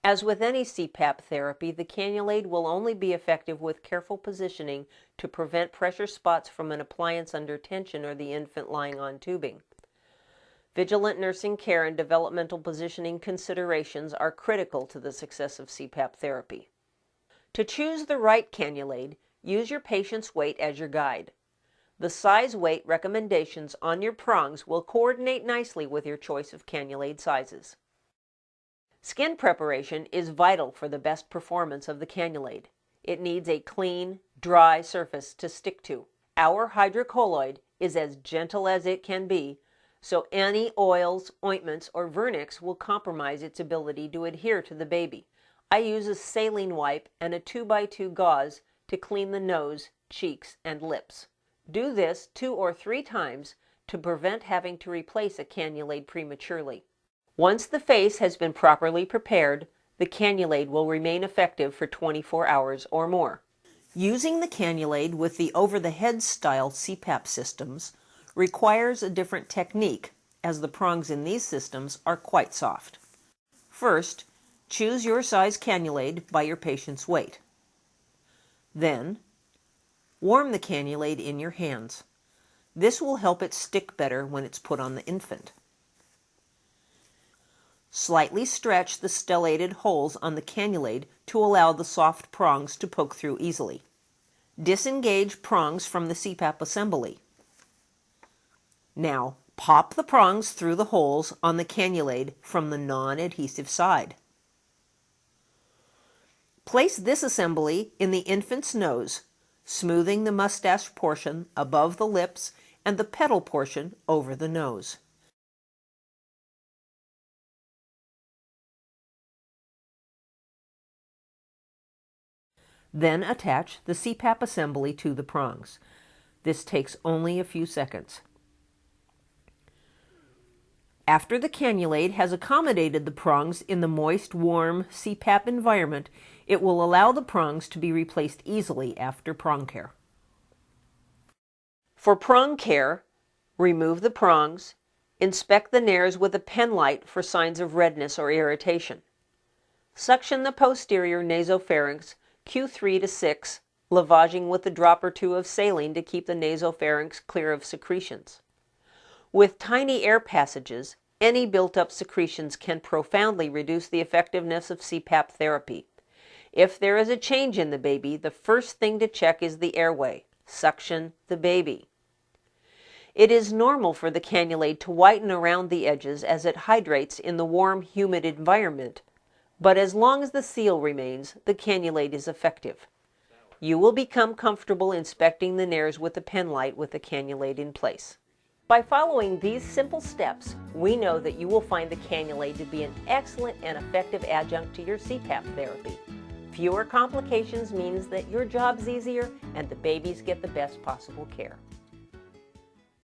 As with any CPAP therapy, the cannulaide will only be effective with careful positioning to prevent pressure spots from an appliance under tension or the infant lying on tubing. Vigilant nursing care and developmental positioning considerations are critical to the success of CPAP therapy. To choose the right cannulaide, use your patient's weight as your guide. The size weight recommendations on your prongs will coordinate nicely with your choice of cannulaide sizes. Skin preparation is vital for the best performance of the cannulaide. It needs a clean, dry surface to stick to. Our hydrocolloid is as gentle as it can be, so any oils, ointments, or vernix will compromise its ability to adhere to the baby. I use a saline wipe and a 2x2 gauze to clean the nose, cheeks, and lips. Do this 2 or 3 times to prevent having to replace a cannulaide prematurely. Once the face has been properly prepared, the cannulaide will remain effective for 24 hours or more. Using the cannulaide with the over-the-head style CPAP systems requires a different technique, as the prongs in these systems are quite soft. First, choose your size cannulaide by your patient's weight. Then, warm the cannulaide in your hands. This will help it stick better when it's put on the infant. Slightly stretch the stellated holes on the cannulaide to allow the soft prongs to poke through easily. Disengage prongs from the CPAP assembly. Now, pop the prongs through the holes on the cannulaide from the non-adhesive side. Place this assembly in the infant's nose, smoothing the mustache portion above the lips and the pedal portion over the nose. Then attach the CPAP assembly to the prongs. This takes only a few seconds. After the cannulaide has accommodated the prongs in the moist, warm CPAP environment, it will allow the prongs to be replaced easily after prong care. For prong care, remove the prongs, inspect the nares with a pen light for signs of redness or irritation. Suction the posterior nasopharynx Q3 to 6, lavaging with a drop or two of saline to keep the nasopharynx clear of secretions. With tiny air passages, any built-up secretions can profoundly reduce the effectiveness of CPAP therapy. If there is a change in the baby, the first thing to check is the airway. Suction the baby. It is normal for the cannulaide to whiten around the edges as it hydrates in the warm, humid environment, but as long as the seal remains, the cannulaide is effective. You will become comfortable inspecting the nares with a pen light with the cannulaide in place. By following these simple steps, we know that you will find the cannulaide to be an excellent and effective adjunct to your CPAP therapy. Fewer complications means that your job's easier and the babies get the best possible care.